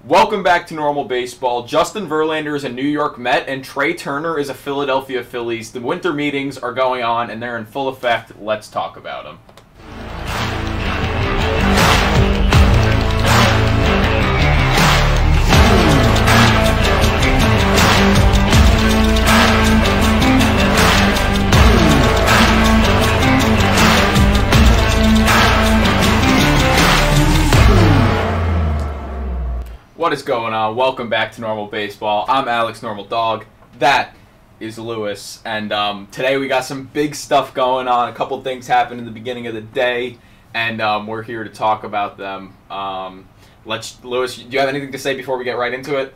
Welcome back to normal baseball. Justin Verlander is a New York Met, and Trea Turner is a Philadelphia Phillies. The winter meetings are going on, and they're in full effect. Let's talk about them. What is going on? Welcome back to Normal Baseball. I'm Alex Normal Dog. That is Lewis. And today we got some big stuff going on. A couple things happened in the beginning of the day, and we're here to talk about them. Lewis, do you have anything to say before we get right into it?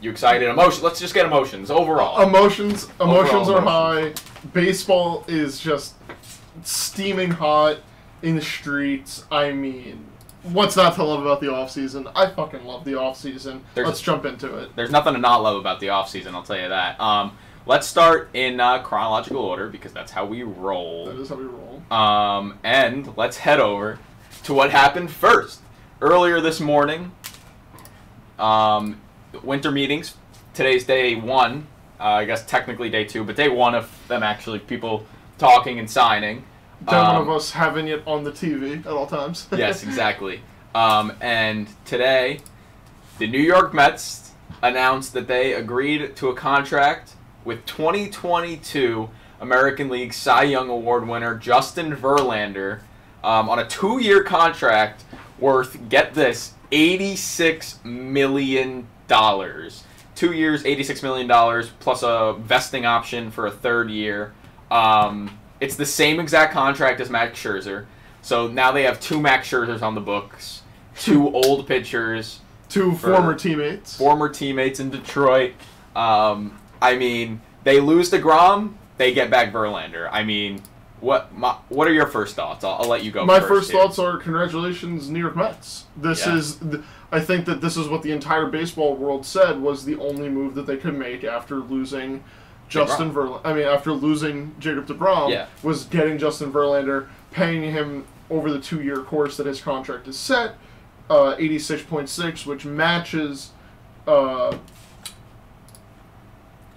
You excited? Let's just get emotions overall. Emotions are high. Baseball is just steaming hot in the streets. I mean, what's not to love about the offseason? I fucking love the offseason. Let's jump into it. There's nothing to not love about the offseason, I'll tell you that. Let's start in chronological order, because that's how we roll. That is how we roll. And let's head over to what happened first. Earlier this morning, winter meetings. Today's day one. I guess technically day two, but day one of them actually, people talking and signing. One of us having it on the TV at all times. Yes, exactly. And today, the New York Mets announced that they agreed to a contract with 2022 American League Cy Young Award winner Justin Verlander on a 2-year contract worth, get this, $86 million. 2 years, $86 million, plus a vesting option for a third year. It's the same exact contract as Max Scherzer. So now they have 2 Max Scherzers on the books, 2 old pitchers. 2 former teammates. Former teammates in Detroit. I mean, they lose DeGrom, they get back Verlander. I mean, what are your first thoughts? I'll let you go My first. first here. thoughts are congratulations, New York Mets. I think that this is what the entire baseball world said was the only move that they could make after losing Justin Verlander. I mean, after losing Jacob DeGrom, was getting Justin Verlander, paying him over the 2-year course that his contract is set, 86.6, which matches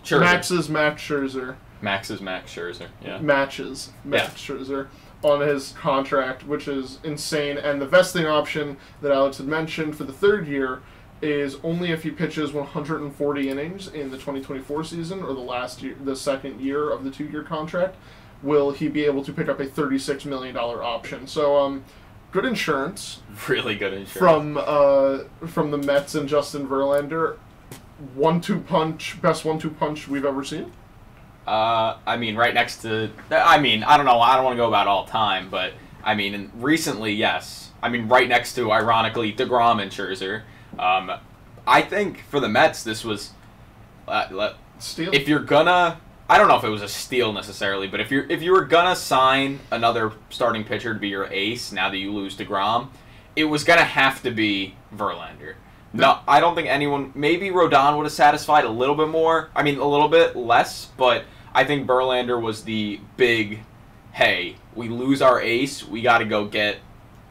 Max's Max Scherzer. Max's Max Scherzer, yeah. Matches Max Scherzer on his contract, which is insane. And the vesting option that Alex had mentioned for the third year is only if he pitches 140 innings in the 2024 season or the second year of the 2-year contract, will he be able to pick up a $36 million option. So, good insurance. Really good insurance. From the Mets and Justin Verlander. 1-2 punch, best 1-2 punch we've ever seen. I mean, right next to... I mean, I don't know. I don't want to go about all time, but, I mean, recently, yes. I mean, right next to, ironically, DeGrom and Scherzer. I think for the Mets, this was... Steal? If you're gonna... I don't know if it was a steal necessarily, but if you were gonna sign another starting pitcher to be your ace now that you lose DeGrom, it was gonna have to be Verlander. No, I don't think anyone... Maybe Rodon would have satisfied a little bit more. I mean, a little bit less, but I think Verlander was the big, hey, we lose our ace, we got to go get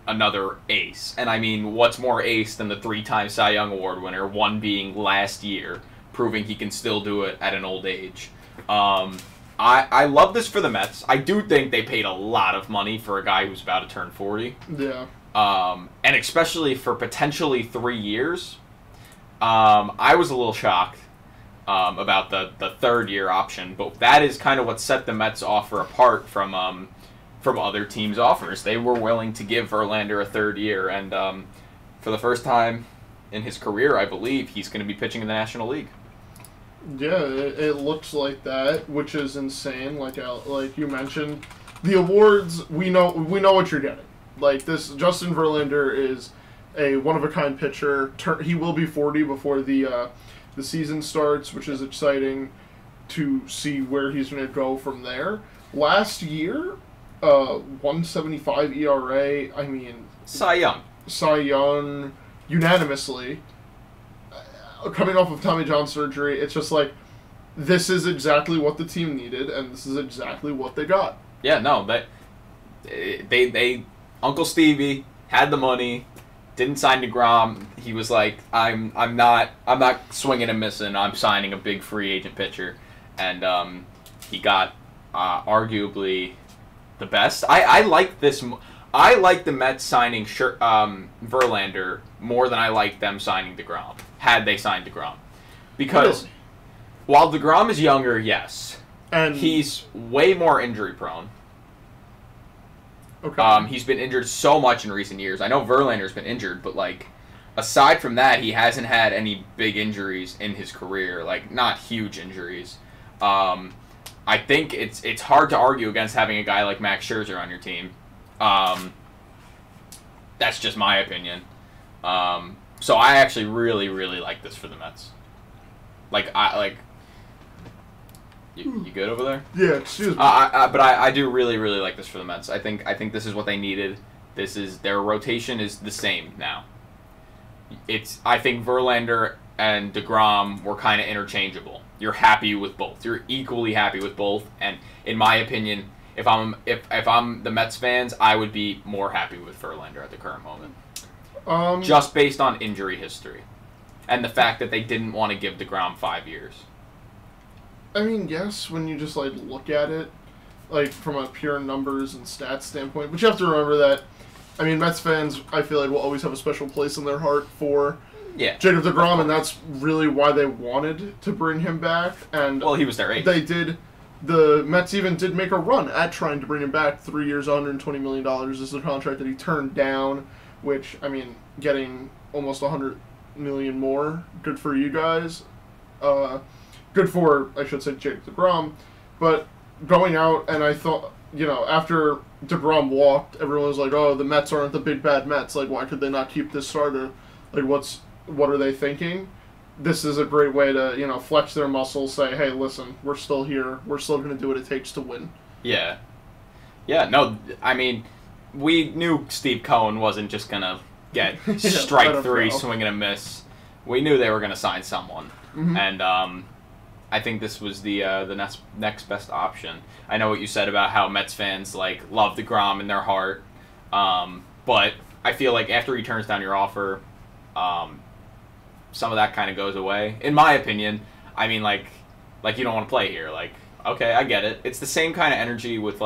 another ace. And I mean, what's more ace than the 3-time Cy Young Award winner, one being last year, proving he can still do it at an old age. I love this for the Mets. I do think they paid a lot of money for a guy who's about to turn 40. Yeah. And especially for potentially 3 years. I was a little shocked about the third-year option, but that is kind of what set the Mets' offer apart from other teams' offers. They were willing to give Verlander a third year, and for the first time in his career, I believe, he's going to be pitching in the National League. Yeah, it looks like that, which is insane. Like you mentioned, the awards, we know what you're getting. Like this, Justin Verlander is a one-of-a-kind pitcher. He will be 40 before the season starts, which is exciting to see where he's going to go from there. Last year, 1.75 ERA. I mean, Cy Young, unanimously. Coming off of Tommy John surgery, it's just like this is exactly what the team needed, and this is exactly what they got. Yeah, no, they Uncle Stevie had the money, didn't sign DeGrom. He was like, I'm not swinging and missing. I'm signing a big free agent pitcher, and he got arguably the best. I like this. I like the Mets signing Verlander more than I like them signing DeGrom. Had they signed DeGrom, because while DeGrom is younger, yes, and he's way more injury prone. Okay. He's been injured so much in recent years. I know Verlander's been injured, but like, aside from that, he hasn't had any big injuries in his career. Like, not huge injuries. I think it's hard to argue against having a guy like Max Scherzer on your team. That's just my opinion. So I actually really, really like this for the Mets. You good over there? Yeah, excuse me. But I do really, really like this for the Mets. I think this is what they needed. Their rotation is the same now. I think Verlander and DeGrom were kind of interchangeable. You're happy with both. You're equally happy with both. And in my opinion, if I'm the Mets fans, I would be more happy with Verlander at the current moment. Just based on injury history and the fact that they didn't want to give DeGrom 5 years. I mean, yes, when you just, like, look at it, like, from a pure numbers and stats standpoint. But you have to remember that, I mean, Mets fans, I feel like, will always have a special place in their heart for Jacob DeGrom, and that's really why they wanted to bring him back. And well, he was their ace. They did. The Mets even did make a run at trying to bring him back. 3 years, $120 million is the contract that he turned down, which, I mean, getting almost $100 million more, good for you guys. Good for, I should say, Jacob DeGrom. But going out, and I thought, after DeGrom walked, everyone was like, oh, the Mets aren't the big bad Mets. Like, why could they not keep this starter? Like, what are they thinking? This is a great way to, flex their muscles, say, hey, listen, we're still here. We're still going to do what it takes to win. Yeah. Yeah, no, I mean, we knew Steve Cohen wasn't just going to get strike three, swing and a miss. We knew they were going to sign someone. Mm-hmm. And, I think this was the next best option. I know what you said about how Mets fans love DeGrom in their heart, but I feel like after he turns down your offer, some of that kind of goes away. In my opinion, I mean, like you don't want to play here. Like, okay, I get it. It's the same kind of energy with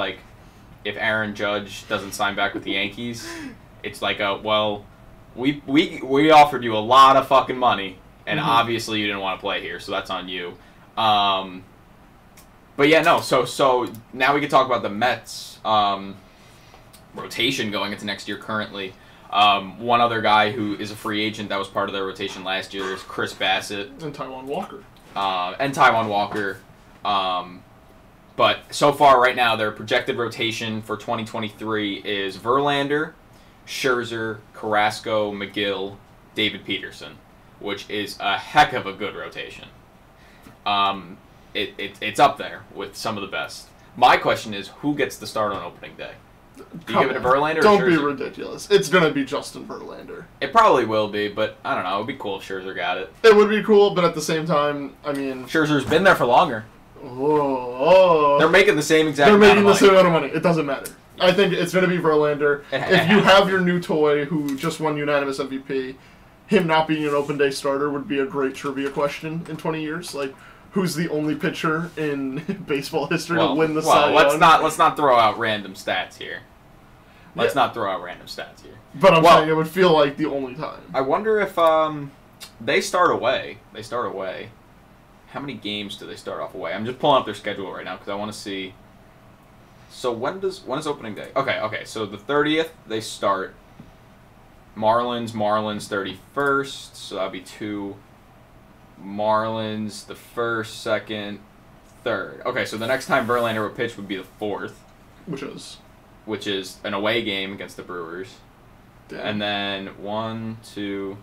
if Aaron Judge doesn't sign back with the Yankees, it's like we offered you a lot of fucking money, and obviously you didn't want to play here, so that's on you. But yeah, no. So now we can talk about the Mets rotation going into next year. Currently, one other guy who is a free agent that was part of their rotation last year is Chris Bassett and Taijuan Walker. But so far, right now, their projected rotation for 2023 is Verlander, Scherzer, Carrasco, McGill, David Peterson, which is a heck of a good rotation. It's up there with some of the best. My question is, who gets the start on opening day? Do you give it to Verlander or Scherzer? Don't be ridiculous. It's going to be Justin Verlander. It probably will be, but I don't know. It would be cool if Scherzer got it. It would be cool, but at the same time, I mean... Scherzer's been there for longer. Oh. They're making the same exact amount of money. They're making the same amount of money. It doesn't matter. I think it's going to be Verlander. If you have your new toy who just won unanimous MVP, him not being an open day starter would be a great trivia question in 20 years. Like, who's the only pitcher in baseball history to win the Cy Young? Let's not throw out random stats here. Let's not throw out random stats here. But I'm saying it would feel like the only time. I wonder if they start away. How many games do they start off away? I'm just pulling up their schedule right now because I want to see. So when is opening day? Okay. So the 30th they start. Marlins 31st. So that'll be 2. Marlins the 1st, 2nd, 3rd. Okay, so the next time Verlander would pitch would be the 4th, which is an away game against the Brewers. Damn. And then 1, 2,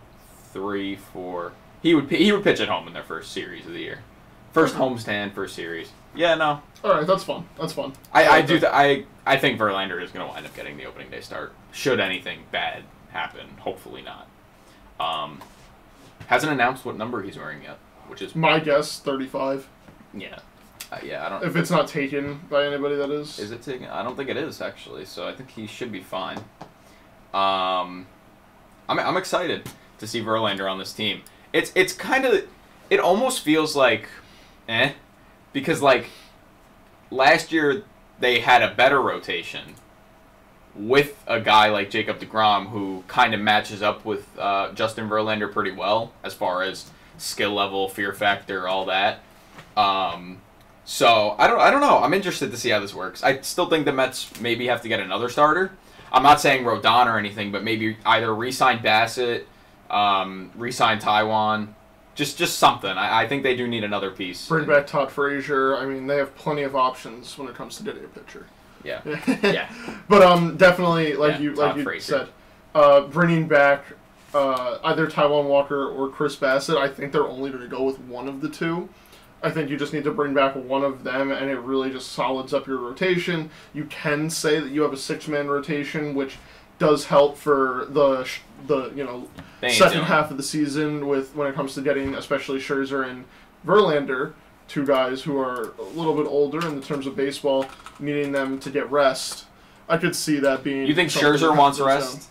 3, 4. He would pitch at home in their first series of the year, first homestand, first series. Yeah, no. All right, that's fun. I think Verlander is going to wind up getting the opening day start. Should anything bad happen, hopefully not. Hasn't announced what number he's wearing yet, which is my guess 35. Yeah, I don't. If it's not taken by anybody, that is. Is it taken? I don't think it is actually. So I think he should be fine. I'm excited to see Verlander on this team. It's kind of, it almost feels like, because like last year they had a better rotation with a guy like Jacob deGrom who kind of matches up with Justin Verlander pretty well as far as skill level, fear factor, all that. So I don't know. I'm interested to see how this works. I still think the Mets maybe have to get another starter. I'm not saying Rodon or anything, but maybe either re-sign Bassett, re-sign Taiwan, just something. I think they do need another piece. Bring back Todd Frazier. I mean, they have plenty of options when it comes to getting a pitcher. Yeah, yeah. But definitely, like you Frazier. said, bringing back either Taiwan Walker or Chris Bassett. I think they're only going to go with one of the two. I think you just need to bring back one of them, and it really just solids up your rotation. You can say that you have a 6-man rotation, which does help for the second half of the season when it comes to getting especially Scherzer and Verlander, two guys who are a little bit older in terms of baseball, needing them to get rest. I could see that being. You think Scherzer wants rest?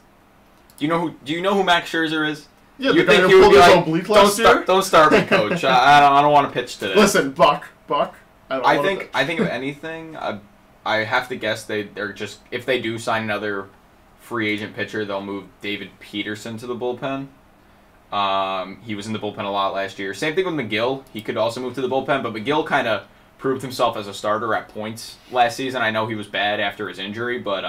Do you know who Max Scherzer is? Yeah, you think he would be like, oblique last year? Don't start me, coach. I don't want to pitch today. Listen, Buck. I think if anything, I have to guess they're just, if they do sign another free agent pitcher, they'll move David Peterson to the bullpen. He was in the bullpen a lot last year. Same thing with McGill. He could also move to the bullpen, but McGill kind of proved himself as a starter at points last season. I know he was bad after his injury, but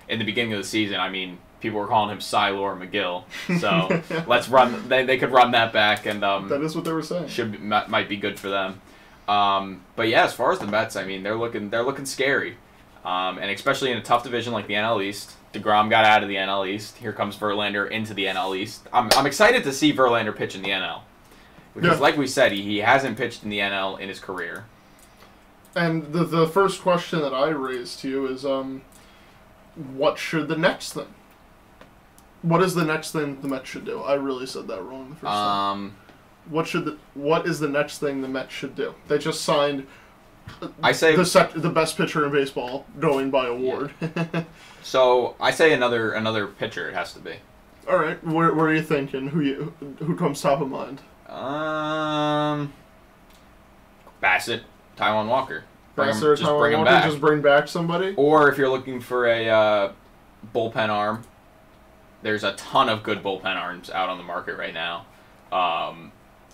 in the beginning of the season, I mean, people were calling him Sylor McGill. So let's run. They could run that back, and that is what they were saying. Might be good for them. But yeah, as far as the Mets, I mean, they're looking scary, and especially in a tough division like the NL East. DeGrom got out of the NL East. Here comes Verlander into the NL East. I'm excited to see Verlander pitch in the NL, because like we said, he hasn't pitched in the NL in his career. And the first question that I raised to you is, what should the next thing? What is the next thing the Mets should do? I really said that wrong the first time. What is the next thing the Mets should do? They just signed the best pitcher in baseball, going by award. Yeah. So I say another pitcher. It has to be. All right, where are you thinking? Who comes top of mind? Bassett, Taiwan Walker. Bring him back. Just bring back somebody. Or if you're looking for a bullpen arm, there's a ton of good bullpen arms out on the market right now.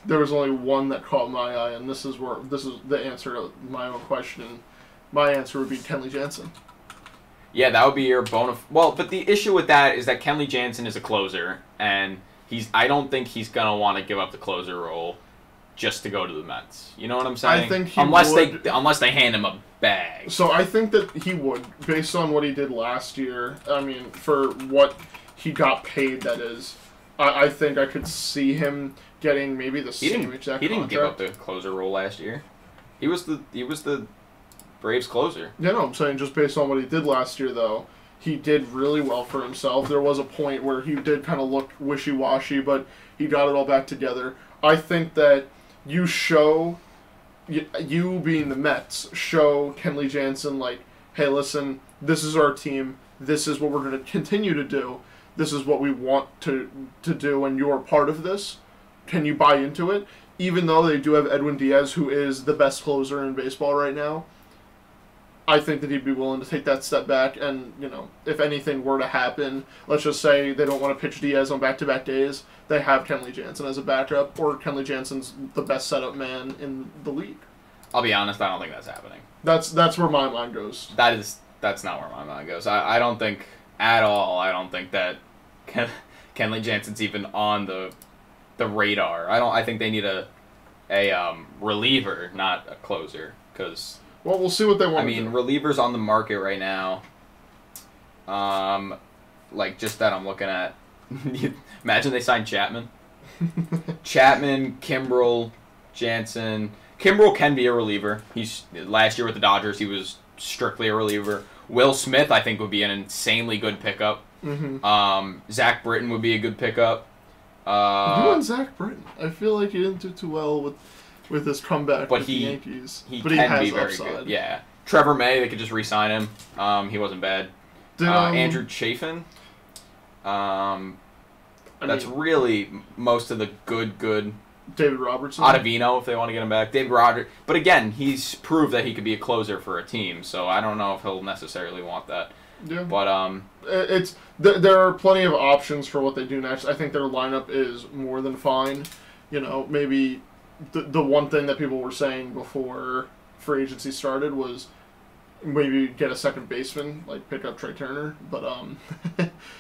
There was only one that caught my eye, and this is the answer to my own question. My answer would be Kenley Jansen. Yeah, that would be your well, but the issue with that is that Kenley Jansen is a closer, and I don't think he's gonna want to give up the closer role just to go to the Mets. You know what I'm saying? I think he unless they hand him a bag. So I think that he would, based on what he did last year. I mean, for what he got paid, that is. I think I could see him getting maybe the same exact contract. He didn't give up the closer role last year. He was the Braves closer. Yeah, no, I'm saying just based on what he did last year, though, he did really well for himself. There was a point where he did kind of look wishy-washy, but he got it all back together. I think that you being the Mets, show Kenley Jansen, like, hey, listen, this is our team. This is what we're going to continue to do. This is what we want to do, and you're part of this. Can you buy into it? Even though they do have Edwin Diaz, who is the best closer in baseball right now, I think that he'd be willing to take that step back, and, if anything were to happen, let's just say they don't want to pitch Diaz on back-to-back days, they have Kenley Jansen as a backup, or Kenley Jansen's the best setup man in the league. I'll be honest, I don't think that's happening. That's where my mind goes. That's not where my mind goes. I don't think at all. I don't think that Kenley Jansen's even on the radar. I think they need a reliever, not a closer, because. Well, we'll see what they want. I mean, relievers on the market right now. Just that I'm looking at. Imagine they signed Chapman. Chapman, Kimbrel, Jansen. Kimbrel can be a reliever. Last year with the Dodgers, he was strictly a reliever. Will Smith, I think, would be an insanely good pickup. Mm-hmm. Zach Britton would be a good pickup. You and Zach Britton. I feel like he didn't do too well with his comeback with the Yankees. But he can be very good. Yeah. Trevor May, they could just re-sign him. He wasn't bad. Andrew Chafin. That's really most of the good. David Robertson. Ottavino, if they want to get him back. David Roger. But again, he's proved that he could be a closer for a team, so I don't know if he'll necessarily want that. Yeah. But there are plenty of options for what they do next. I think their lineup is more than fine. You know, maybe the one thing that people were saying before free agency started was maybe get a second baseman, like pick up Trea Turner. But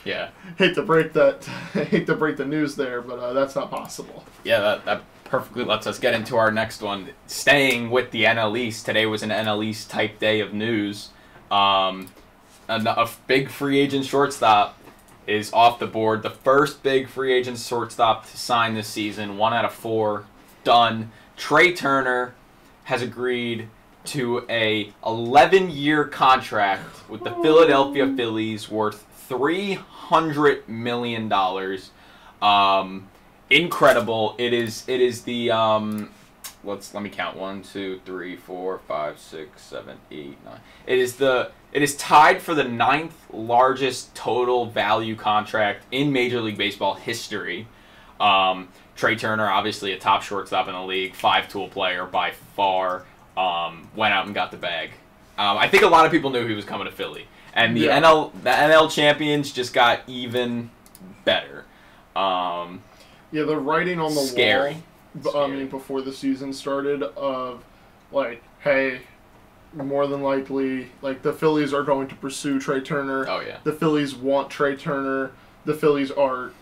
yeah, hate to break the news there, but that's not possible. Yeah, that perfectly lets us get into our next one. Staying with the NL East, today was an NL East type day of news. A big free agent shortstop is off the board. The first big free agent shortstop to sign this season, 1 out of 4, done. Trea Turner has agreed to a 11-year contract with the Philadelphia Phillies worth $300 million. Incredible. It is the let me count. 1, 2, 3, 4, 5, 6, 7, 8, 9. It is tied for the 9th largest total value contract in Major League Baseball history. Trea Turner, obviously a top shortstop in the league, 5-tool player by far, went out and got the bag. I think a lot of people knew he was coming to Philly, and the NL champions just got even better. Yeah, the writing on the scary. wall. I mean, before the season started, of like, hey, more than likely, like the Phillies are going to pursue Trea Turner. Oh yeah. The Phillies want Trea Turner. The Phillies are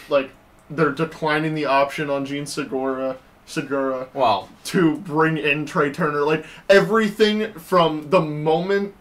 like they're declining the option on Gene Segura. Well, to bring in Trea Turner, like everything from the moment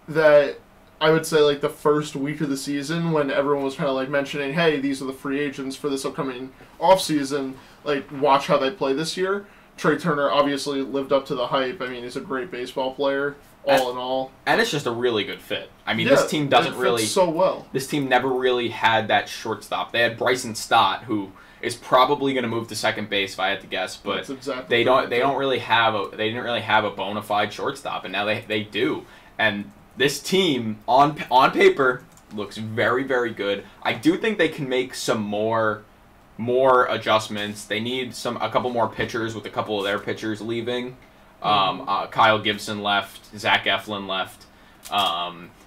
that I would say like the first week of the season when everyone was kind of like mentioning, hey, these are the free agents for this upcoming offseason, like watch how they play this year. Trea Turner obviously lived up to the hype. I mean, he's a great baseball player, all in all. And it's just a really good fit. I mean, this team doesn't really... so well. This team never really had that shortstop. They had Bryson Stott, who is probably going to move to second base if I had to guess, but they didn't really have a bona fide shortstop, and now they do. And this team on paper looks very, very good. I do think they can make some more adjustments. They need a couple more pitchers with a couple of their pitchers leaving. Kyle Gibson left, Zach Eflin left.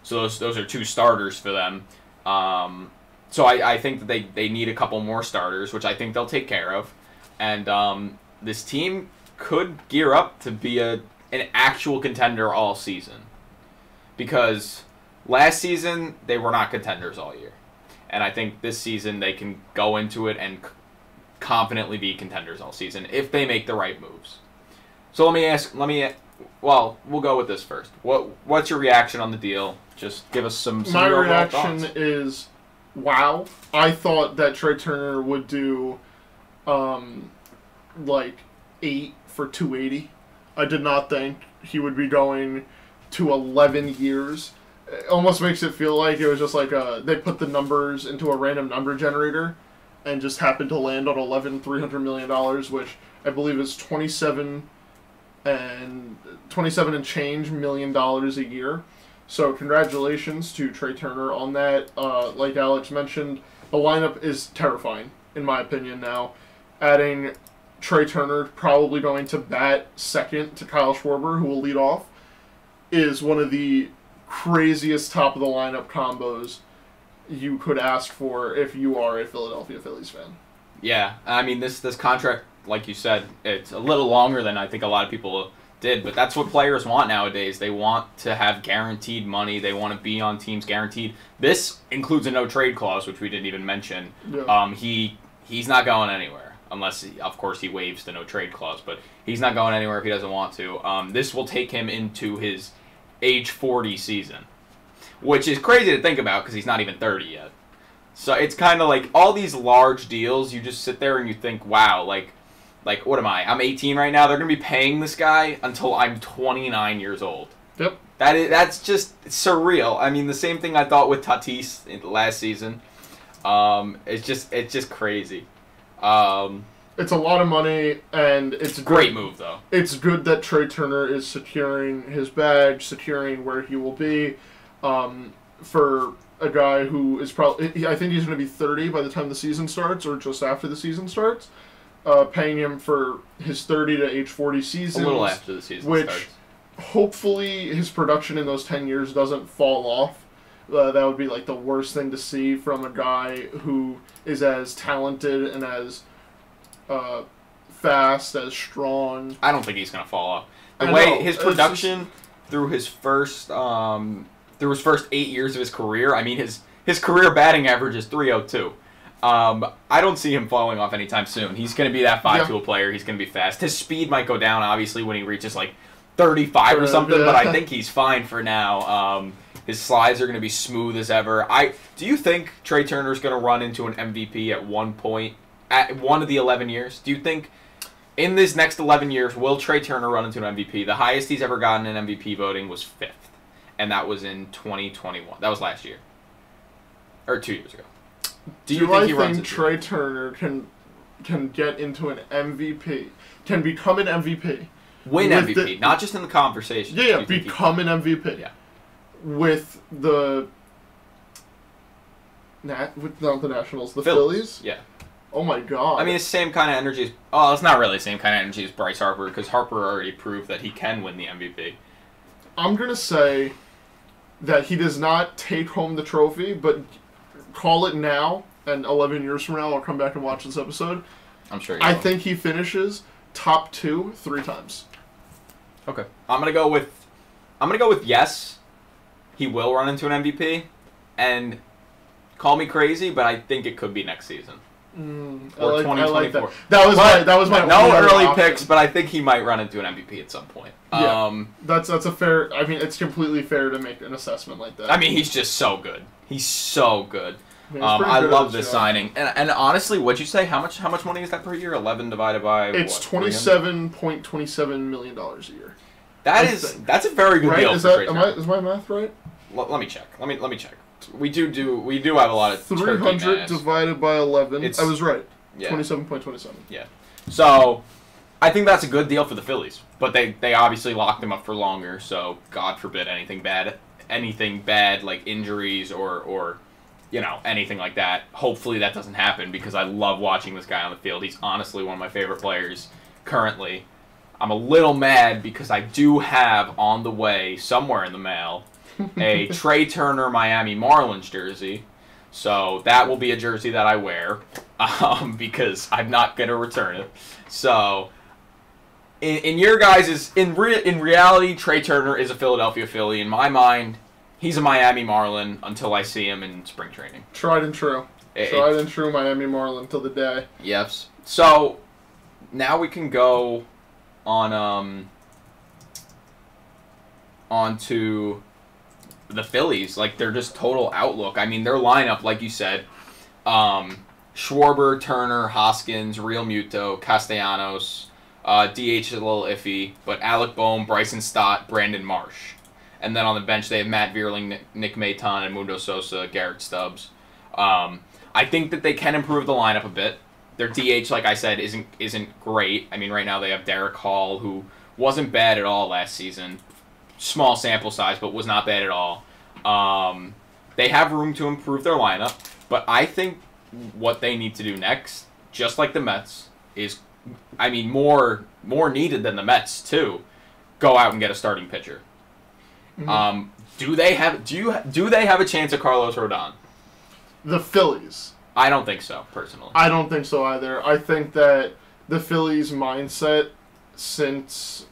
So those are 2 starters for them. So I think that they need a couple more starters, which I think they'll take care of. And this team could gear up to be an actual contender all season. Because last season, they were not contenders all year. And I think this season they can go into it and confidently be contenders all season if they make the right moves. So we'll go with this first. What's your reaction on the deal? Just give us some My overall reaction thoughts. is, wow. I thought that Trea Turner would do like 8 for $280. I did not think he would be going to 11 years. It almost makes it feel like it was just like they put the numbers into a random number generator and just happened to land on $300 million, which I believe is 27 and change million dollars a year. So congratulations to Trea Turner on that. Like Alex mentioned, the lineup is terrifying, in my opinion now. Adding Trea Turner, probably going to bat second to Kyle Schwarber, who will lead off, is one of the craziest top-of-the-lineup combos you could ask for if you are a Philadelphia Phillies fan. Yeah, I mean, this contract, like you said, it's a little longer than I think a lot of people did, but that's what players want nowadays. They want to have guaranteed money. They want to be on teams guaranteed. This includes a no-trade clause, which we didn't even mention. Yeah. He's not going anywhere, unless, of course, he waives the no-trade clause, but he's not going anywhere if he doesn't want to. This will take him into his age 40 season, which is crazy to think about because he's not even 30 yet. So it's kind of like all these large deals, you just sit there and you think, wow, like what am I? I'm 18 right now. They're going to be paying this guy until I'm 29 years old. Yep. That's just surreal. I mean, the same thing I thought with Tatis last season. It's just crazy. It's a lot of money, and it's a great move, though. It's good that Trea Turner is securing his badge, securing where he will be. for a guy who is probably, I think he's going to be 30 by the time the season starts, or just after the season starts. Paying him for his 30 to age 40 seasons. A little after the season which starts. Hopefully his production in those 10 years doesn't fall off. That would be like the worst thing to see from a guy who is as talented and as fast, as strong. I don't think he's going to fall off. The way his production through his first 8 years of his career, I mean, his career batting average is .302. I don't see him falling off anytime soon. He's going to be that 5-tool player. He's going to be fast. His speed might go down, obviously, when he reaches like 35 or something, but I think he's fine for now. His slides are going to be smooth as ever. Do you think Trea Turner's going to run into an MVP at one point, at one of the 11 years? Do you think in this next 11 years, will Trea Turner run into an MVP? The highest he's ever gotten in MVP voting was 5th, and that was in 2021. That was last year. Or 2 years ago. Do you think he runs into Trea Turner can get into an MVP, can become an MVP? Win MVP, not just in the conversation. Yeah, become an MVP. Yeah. With the not the Nationals, the Phillies. Yeah. Oh my God. I mean, it's the same kind of energy as... Oh, it's not really the same kind of energy as Bryce Harper, because Harper already proved that he can win the MVP. I'm going to say that he does not take home the trophy, but call it now, and 11 years from now, I'll come back and watch this episode. I'm sure I think he finishes top 2 3 times. Okay. I'm going to go with yes, he will run into an MVP, and call me crazy, but I think it could be next season. Or 2024. That was my no early option. picks, but I think he might run into an MVP at some point. Yeah, that's a fair. I mean, it's completely fair to make an assessment like that. I mean, he's just so good. He's so good. Yeah, I love this signing. And honestly, what'd you say? How much money is that per year? 11 divided by it's $27.27 million a year. That's a very good deal. Is my math right? Let me check. Let me check. We do have a lot of 300 divided by 11. I was right. Yeah. 27.27. Yeah. So, I think that's a good deal for the Phillies, but they obviously locked him up for longer. So, God forbid anything bad like injuries or anything like that. Hopefully that doesn't happen, because I love watching this guy on the field. He's honestly one of my favorite players currently. I'm a little mad because I do have on the way somewhere in the mail a Trea Turner Miami Marlins jersey. So that will be a jersey that I wear because I'm not going to return it. So in your guys' in reality, Trea Turner is a Philadelphia Philly. In my mind, he's a Miami Marlin until I see him in spring training. Tried and true. Tried and true Miami Marlin till the day. Yes. So now we can go on to the Phillies, like their just total outlook. I mean, their lineup, like you said, Schwarber, Turner, Hoskins, Real Muto, Castellanos, DH is a little iffy, but Alec Boehm, Bryson Stott, Brandon Marsh. And then on the bench, they have Matt Vierling, Nick Maton, and Mundo Sosa, Garrett Stubbs. I think that they can improve the lineup a bit. Their DH, like I said, isn't great. I mean, right now they have Derek Hall, who wasn't bad at all last season. Small sample size, but was not bad at all. They have room to improve their lineup, but I think what they need to do next, just like the Mets, is, I mean, more needed than the Mets too, go out and get a starting pitcher. Mm-hmm. Do they have a chance at Carlos Rodon? The Phillies. I don't think so, personally. I don't think so either. I think that the Phillies' mindset since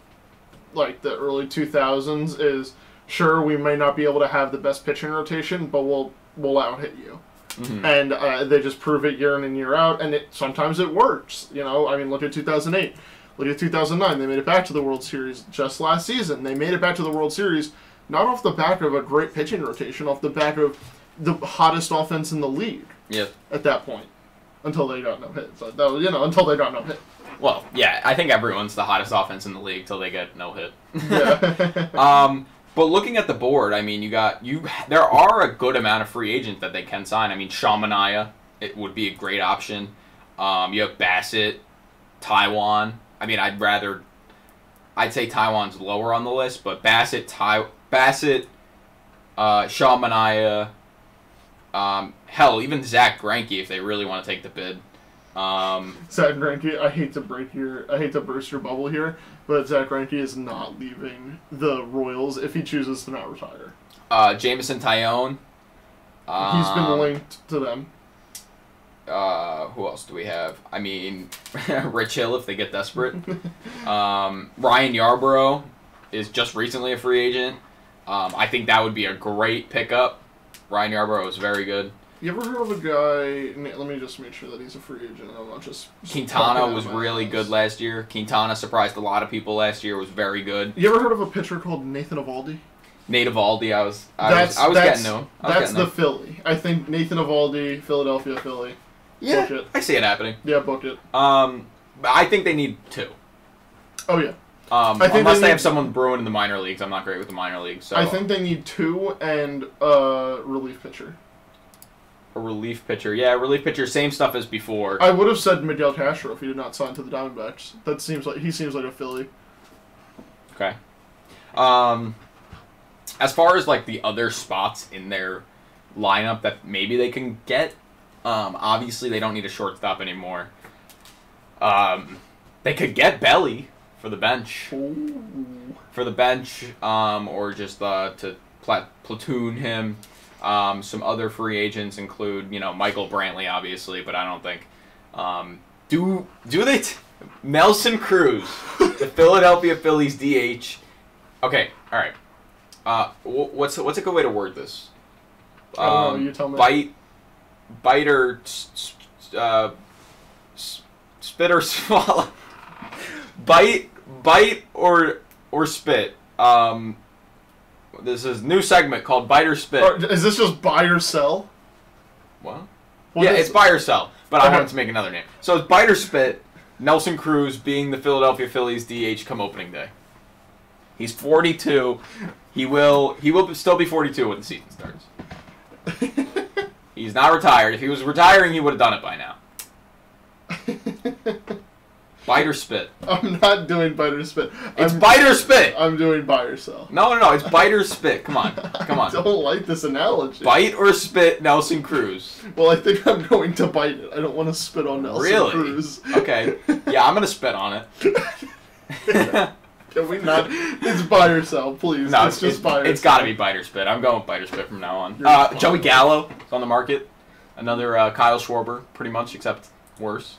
like the early 2000s is, sure, we may not be able to have the best pitching rotation, but we'll out-hit you. Mm-hmm. And they just prove it year in and year out, and sometimes it works. I mean, look at 2008. Look at 2009. They made it back to the World Series just last season. They made it back to the World Series not off the back of a great pitching rotation, off the back of the hottest offense in the league. Yeah. At that point. Until they got no hits. Until they got no hit. Well, yeah, I think everyone's the hottest offense in the league till they get no hit. Yeah. But looking at the board, I mean, there are a good amount of free agents that they can sign. I mean, Sean Manaea, it would be a great option. You have Bassett, Taiwan. I mean, I'd say Taiwan's lower on the list, but Bassett, Shaw Manaea. Hell, even Zach Greinke if they really want to take the bid. Zach Greinke, I hate to burst your bubble here, but Zach Greinke is not leaving the Royals if he chooses to not retire. Jameson Tyone. He's been linked to them. Who else do we have? I mean, Rich Hill if they get desperate. Ryan Yarbrough is just recently a free agent. I think that would be a great pickup. Ryan Yarbrough is very good. You ever heard of a guy? Let me just make sure that he's a free agent. I'm not just. Quintana was really good last year. Quintana surprised a lot of people last year. Was very good. You ever heard of a pitcher called Nathan Eovaldi? Nate Eovaldi, I was getting to him. That's the Philly. I think Nathan Eovaldi, Philadelphia Philly. Yeah, book it. I see it happening. Yeah, book it. But I think they need 2. Oh yeah. Unless they have someone brewing in the minor leagues, I'm not great with the minor leagues. So I think they need 2 and a relief pitcher. A relief pitcher, yeah, relief pitcher, same stuff as before. I would have said Miguel Castro if he did not sign to the Diamondbacks. He seems like a Philly. Okay. As far as like the other spots in their lineup that maybe they can get, obviously they don't need a shortstop anymore. They could get Belly for the bench. Ooh. For the bench, or just to platoon him. Some other free agents include, Michael Brantley, obviously, but I don't think. Do they? Nelson Cruz, the Philadelphia Phillies DH. Okay, all right. What's a good way to word this? I don't know. You tell me. Bite or spit or swallow. Bite or spit. This is a new segment called Bite or Spit. Is this just buy or sell? What? Yeah, it's buy or sell, but I wanted to make another name. So it's Bite or Spit, Nelson Cruz being the Philadelphia Phillies DH come opening day. He's 42. He will still be 42 when the season starts. He's not retired. If he was retiring, he would have done it by now. Bite or spit? I'm not doing bite or spit. It's bite or spit. I'm doing buy or sell. No. It's bite or spit. Come on. I don't like this analogy. Bite or spit, Nelson Cruz. Well, I think I'm going to bite it. I don't want to spit on Nelson Cruz. Okay. Yeah, I'm going to spit on it. Can we not? It's buy or sell, please. No, it's just buy or It's got to be bite or spit. I'm going with bite or spit from now on. Joey Gallo is on the market. Another Kyle Schwarber, pretty much, except worse.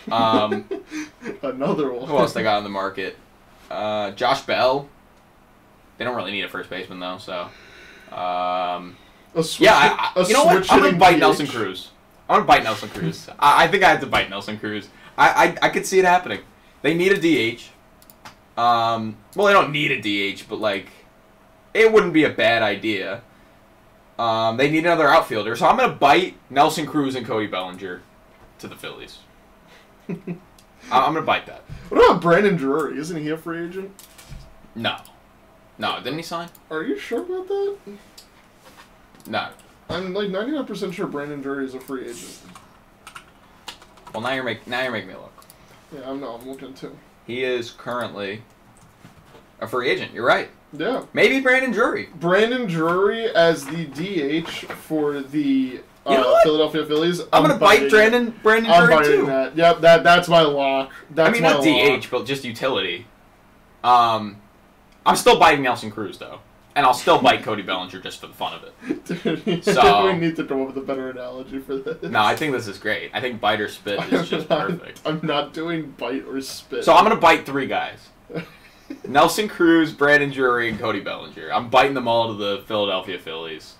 Another one. Who else they got on the market? Josh Bell. They don't really need a first baseman though, so. You know what? I'm gonna bite Nelson Cruz. I'm gonna bite Nelson Cruz. I think I have to bite Nelson Cruz. I could see it happening. They need a DH. Well, they don't need a DH, but like, it wouldn't be a bad idea. They need another outfielder, so I'm gonna bite Nelson Cruz and Cody Bellinger to the Phillies. I'm gonna bite that. What about Brandon Drury? Isn't he a free agent? No, didn't he sign? Are you sure about that? No. I'm like 99% sure Brandon Drury is a free agent. Well, now you're making me look. Yeah, I'm looking too. He is currently a free agent. You're right. Yeah. Maybe Brandon Drury. Brandon Drury as the DH for the Philadelphia Phillies. I'm gonna bite Brandon Drury too. I'm biting that. Yep, that's my lock. That's not DH, but just utility. I'm still biting Nelson Cruz though, and I'll still bite Cody Bellinger just for the fun of it. Dude, so we need to come up with a better analogy for this. No, I think this is great. I think bite or spit is just perfect. I'm not doing bite or spit. So I'm gonna bite 3 guys. Nelson Cruz, Brandon Drury, and Cody Bellinger. I'm biting them all to the Philadelphia Phillies.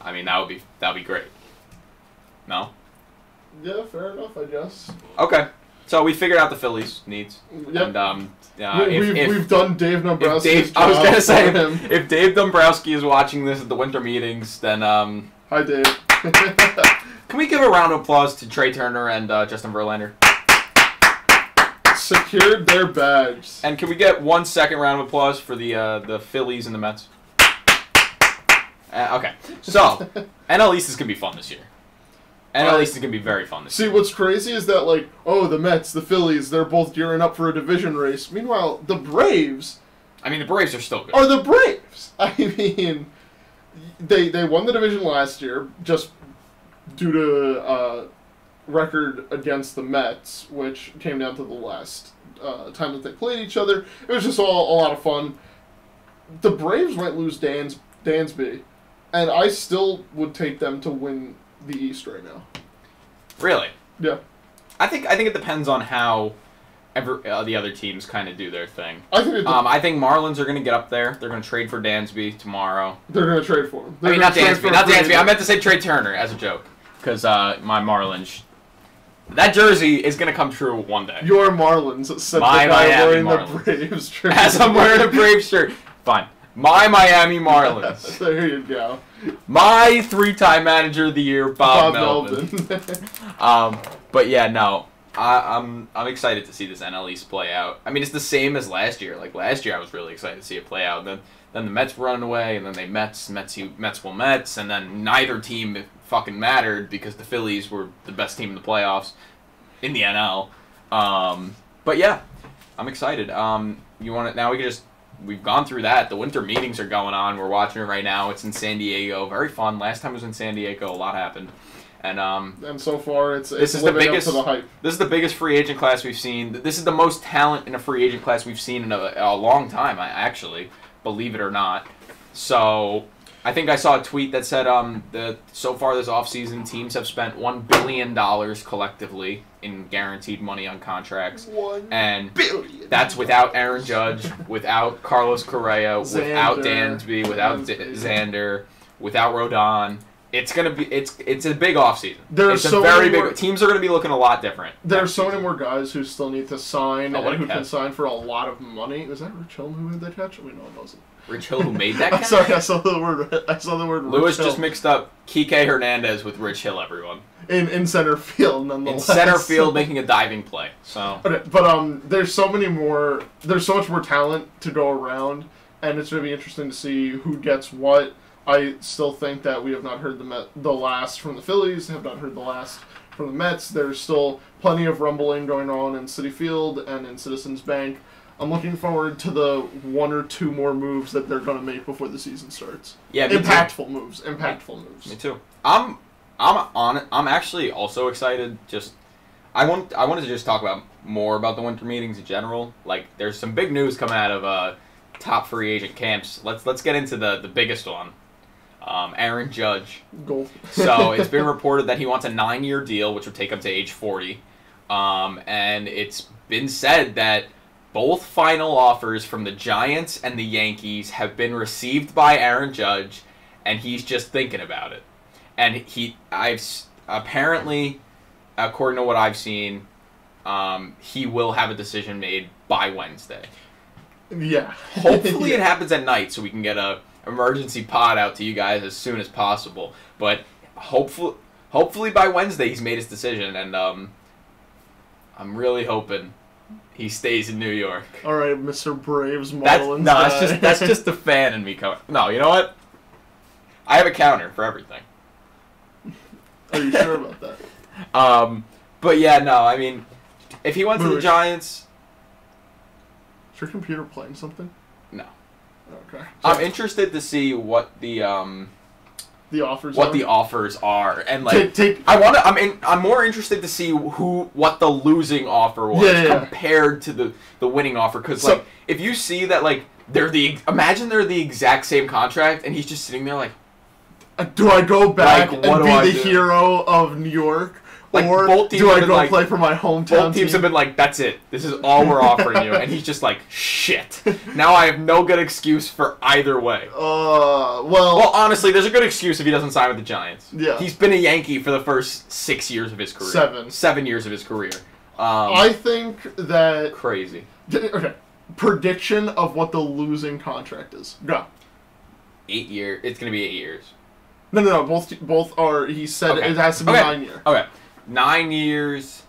I mean, that'd be great. No? Yeah, fair enough, I guess. Okay. So we figured out the Phillies' needs. Yep. And we've done Dave Dombrowski's I was job gonna say for him. if Dave Dombrowski is watching this at the winter meetings, then Hi Dave. Can we give a round of applause to Trea Turner and Justin Verlander? Secured their bags. And can we get 1 second round of applause for the Phillies and the Mets? Okay. So NL East is gonna be fun this year. NL East is going to be very fun this year. See, what's crazy is that, like, the Mets, the Phillies, they're both gearing up for a division race. Meanwhile, the Braves... I mean, the Braves are still good. Are the Braves. I mean, They won the division last year just due to record against the Mets, which came down to the last time that they played each other. It was just all a lot of fun. The Braves might lose Dansby, and I still would take them to win the East right now. Really? Yeah. I think it depends on how the other teams kind of do their thing. I think I think Marlins are going to get up there. They're going to trade for Dansby tomorrow. They're going to trade for him. I mean, not Dansby. I meant to say Trea Turner as a joke because my Marlins. That jersey is going to come true one day. Your Marlins said my the guy Miami wearing Marlins. the Braves shirt. As I'm wearing a Braves shirt. Fine. My Miami Marlins. There you go. My 3-time manager of the year, Bob Melvin. But yeah, no. I'm excited to see this NL East play out. I mean, it's the same as last year. Like last year, I was really excited to see it play out. Then the Mets were running away, and then they Mets will Mets, and then neither team fucking mattered because the Phillies were the best team in the playoffs in the NL. But yeah, I'm excited. You want it now? We've gone through that. The winter meetings are going on. We're watching it right now. It's in San Diego. Very fun. Last time it was in San Diego, a lot happened. And so far, it's this is living up to the hype. This is the biggest free agent class we've seen. This is the most talent in a free agent class we've seen in a long time, actually, believe it or not. So I think I saw a tweet that said so far this offseason, teams have spent $1 billion collectively in guaranteed money on contracts. $1 billion. That's without Aaron Judge, without Carlos Correa, without Dansby, without Xander, without Rodon. It's a big offseason. It's a very big. Teams are gonna be looking a lot different. There are so many more guys who still need to sign and who catch. Can sign for a lot of money. Was that Rich Hill who made that catch? Wait, no, it wasn't. Rich Hill who made that catch? Sorry, I saw the word. Lewis Rich just Hill. Mixed up Kike Hernandez with Rich Hill. Everyone in center field, nonetheless. In center field, making a diving play. So. Okay, but there's so many more. There's so much more talent to go around, and it's gonna be interesting to see who gets what. I still think that we have not heard the last from the Phillies, have not heard the last from the Mets. There's still plenty of rumbling going on in Citi Field and in Citizens Bank. I'm looking forward to the 1 or 2 more moves that they're going to make before the season starts. Yeah, impactful moves. Me too. I'm actually also excited. I wanted to just talk about more about the winter meetings in general. Like, there's some big news coming out of top free agent camps. Let's get into the biggest one. Aaron Judge. Goal. So it's been reported that he wants a 9-year deal, which would take him to age 40. And it's been said that both final offers from the Giants and the Yankees have been received by Aaron Judge, and he's just thinking about it. And apparently, according to what I've seen, he will have a decision made by Wednesday. Yeah. Hopefully it happens at night so we can get a emergency pod out to you guys as soon as possible. But hopefully by Wednesday he's made his decision, and I'm really hoping he stays in New York. All right, Mr. Braves Marlins. That's just the fan in me coming. No, you know what? I have a counter for everything. Are you sure about that? But yeah, no. I mean, if he went to the Giants, is your computer playing something? No. Okay. I'm interested to see what the offers are, and like I'm more interested to see what the losing offer was compared to the winning offer, because like if you see that like they're the exact same contract and he's just sitting there like, do I go back and be the do? Hero of New York? Like, or do I go play for my hometown team? Both teams have been like, that's it. This is all we're offering you. And he's just like, shit. Now I have no good excuse for either way. Well, honestly, there's a good excuse if he doesn't sign with the Giants. Yeah. He's been a Yankee for the first 6 years of his career. 7 years of his career. I think that... Crazy. Okay. Prediction of what the losing contract is. Go. 8 years. It's going to be 8 years. No. Both are... He said it has to be 9 years. Okay. 9 years.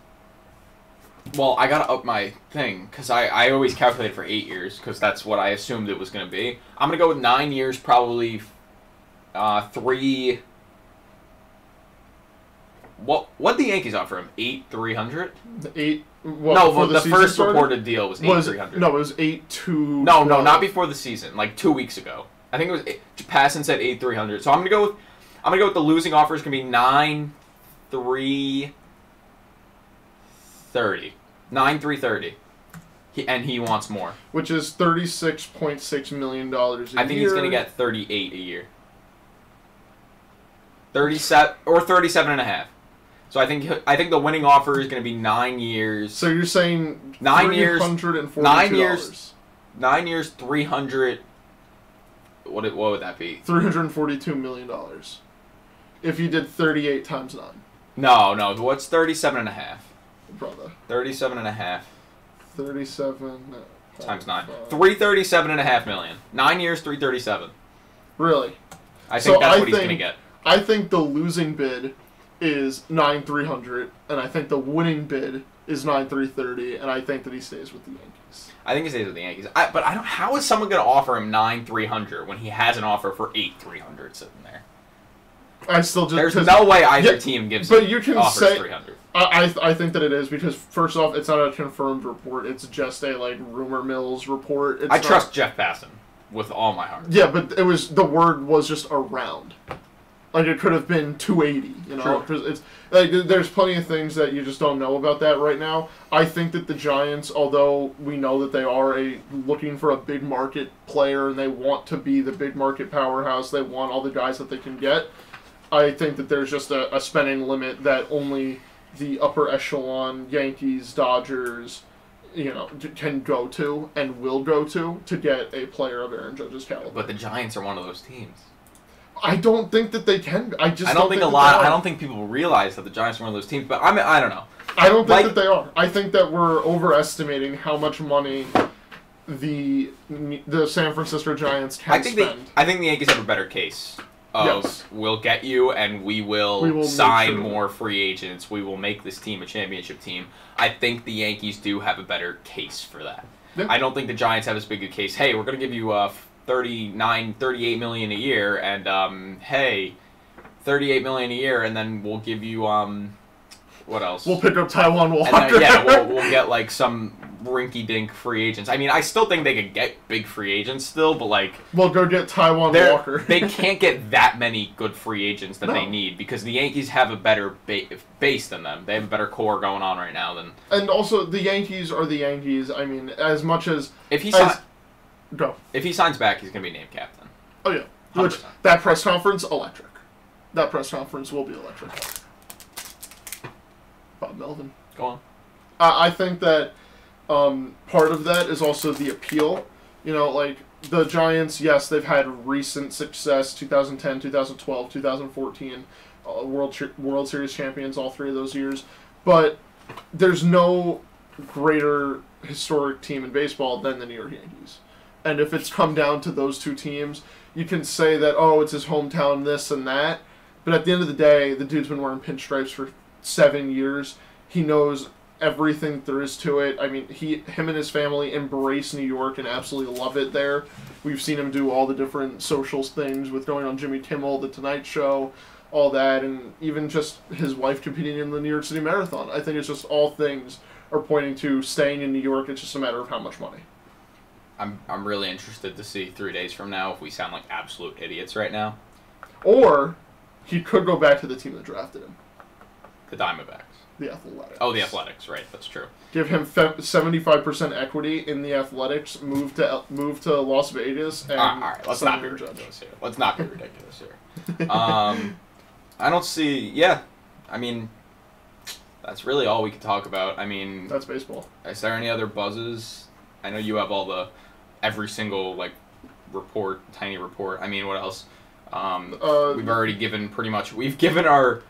Well, I gotta up my thing because I always calculated for 8 years because that's what I assumed it was gonna be. I'm gonna go with 9 years, probably 3. What the Yankees offer him? 8,300? 8. Well, no, the first reported deal was 8,300. No, it was 8 to. No, not before the season. Like 2 weeks ago. I think it was Passan said 8,300. So I'm gonna go with the losing offer is gonna be 9,330. 9,330. He wants more. Which is $36.6 million a year. I think he's gonna get 38 a year. 37 or 37.5. So I think the winning offer is going to be 9 years. So you're saying 9 years, $342. 9 years, 300. What would that be? $342 million. If you did 38 times 9. No. What's 37.5? Brother. 37.5. 37 times 9. 337.5 million. 9 years, 337. Really? I think that's what he's going to get. I think the losing bid is 9,300, and I think the winning bid is 9,330, and I think that he stays with the Yankees. I think he stays with the Yankees. But I don't. How is someone going to offer him 9,300 when he has an offer for 8,300 sitting there? There's no way either team gives. But you can offers say 300. I think that it is because first off, it's not a confirmed report. It's just a rumor mills report. I trust Jeff Passan with all my heart. Yeah, but the word was just around. Like, it could have been 280, you know? Because it's there's plenty of things that you just don't know about that right now. I think that the Giants, although we know that they are looking for a big market player and they want to be the big market powerhouse, they want all the guys that they can get, I think that there's just a spending limit that only the upper echelon Yankees, Dodgers, can go to and will go to get a player of Aaron Judge's caliber. But the Giants are one of those teams. I don't think that they can. I don't think people realize that the Giants are one of those teams. But I don't know. I don't think that they are. I think that we're overestimating how much money the San Francisco Giants can spend. I think the Yankees have a better case. We'll get you, and we will sign more free agents. We will make this team a championship team. I think the Yankees do have a better case for that. Yeah. I don't think the Giants have as big a case. Hey, we're going to give you 38 million a year, and hey, 38 million a year, and then we'll give you what else? We'll pick up Taiwan Walker. We'll get some rinky-dink free agents. I mean, I still think they could get big free agents still, but we'll go get Taiwan Walker. They can't get that many good free agents that they need because the Yankees have a better base than them. They have a better core going on right now than. And also, the Yankees are the Yankees. I mean, as much as if he signs back, he's going to be named captain. Oh yeah, 100%. That press conference, electric. That press conference will be electric. Bob Melvin. Go on. I think that part of that is also the appeal. The Giants, yes, they've had recent success, 2010, 2012, 2014, World Series champions all 3 of those years. But there's no greater historic team in baseball than the New York Yankees. And if it's come down to those 2 teams, you can say that, it's his hometown, this and that. But at the end of the day, the dude's been wearing pinstripes for 7 years. He knows everything there is to it. I mean, him and his family embrace New York and absolutely love it there. We've seen him do all the different social things with going on Jimmy Kimmel, The Tonight Show, all that, and even just his wife competing in the New York City Marathon. I think it's just all things are pointing to staying in New York. It's just a matter of how much money. I'm really interested to see 3 days from now if we sound like absolute idiots right now. Or he could go back to the team that drafted him. The Diamondbacks. The Athletics. Oh, the Athletics, right? That's true. Give him 75% equity in the Athletics. Move to Las Vegas. And all right. Let's not be ridiculous here. I don't see. Yeah, I mean, that's really all we can talk about. I mean, that's baseball. Is there any other buzzes? I know you have every single report, tiny report. I mean, what else? We've already given we've given our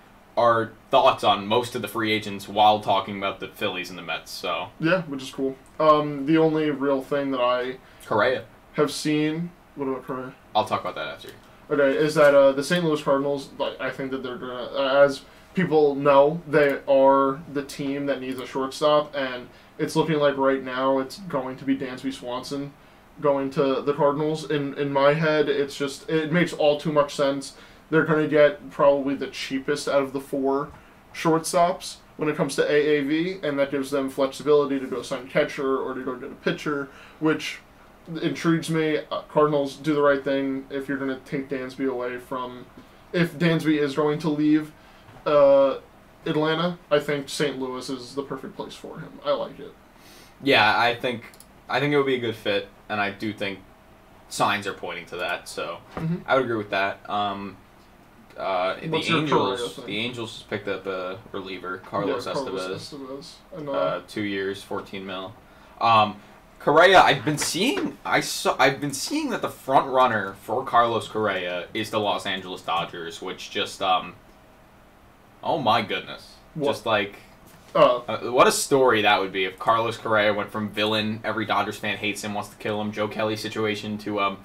thoughts on most of the free agents while talking about the Phillies and the Mets. So yeah, which is cool. The only real thing that I Correa have seen. What about Correa? I'll talk about that after. Okay, is that the St. Louis Cardinals? I think that they're gonna, as people know, they are the team that needs a shortstop, and it's looking like right now it's going to be Dansby Swanson going to the Cardinals. In my head, it makes all too much sense. They're going to get probably the cheapest out of the 4 shortstops when it comes to AAV, and that gives them flexibility to go sign catcher or to go get a pitcher, which intrigues me. Cardinals do the right thing if you're going to take Dansby away from... If Dansby is going to leave Atlanta, I think St. Louis is the perfect place for him. I like it. Yeah, I think it would be a good fit, and I do think signs are pointing to that, so I would agree with that. The Angels just picked up a reliever, Carlos Estevez. 2 years, $14 million. Correa, I've been seeing that the front runner for Carlos Correa is the Los Angeles Dodgers, which just oh my goodness, what? Just like what a story that would be if Carlos Correa went from villain, every Dodgers fan hates him, wants to kill him, Joe Kelly situation to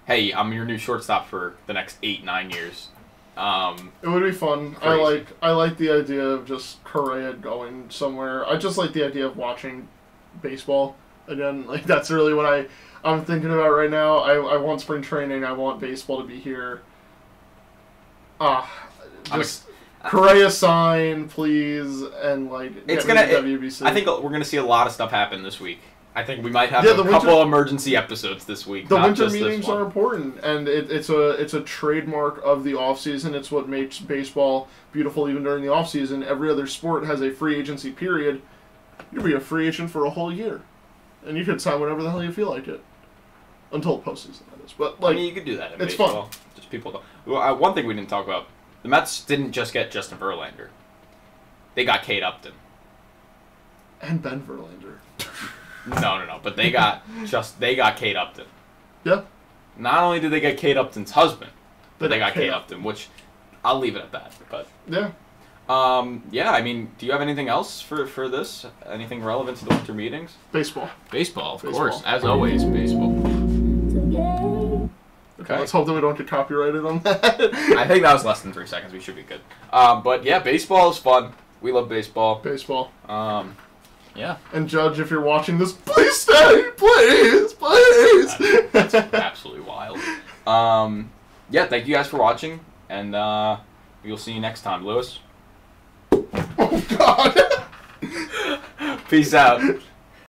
hey, I'm your new shortstop for the next 8-9 years. It would be fun. Crazy. I like the idea of just Correa going somewhere. I just like the idea of watching baseball again. Like that's really what I'm thinking about right now. I want spring training. I want baseball to be here. Correa sign, please, and like it's gonna. WBC. I think we're gonna see a lot of stuff happen this week. I think we might have a couple emergency episodes this week. The winter meetings are important, and it's a trademark of the offseason. It's what makes baseball beautiful even during the offseason. Every other sport has a free agency period. You'll be a free agent for a whole year, and you can sign whatever the hell you feel like it. Until the postseason, that is. But like, I mean, you could do that in it's baseball. Fun. Just people don't. Well, one thing we didn't talk about: the Mets didn't just get Justin Verlander; they got Kate Upton and Ben Verlander. No. But they got Kate Upton. Yeah. Not only did they get Kate Upton's husband, but they got Kate Upton, which I'll leave it at that. But yeah. Yeah. I mean, do you have anything else for this? Anything relevant to the winter meetings? Baseball, of course, as always, baseball. Okay. Let's hope that we don't get copyrighted on that. I think that was less than 3 seconds. We should be good. But yeah, baseball is fun. We love baseball. Baseball. Yeah. And Judge, if you're watching this, please stay, please. That's absolutely wild. Yeah, thank you guys for watching, and we'll see you next time, Lewis. Oh God. Peace out.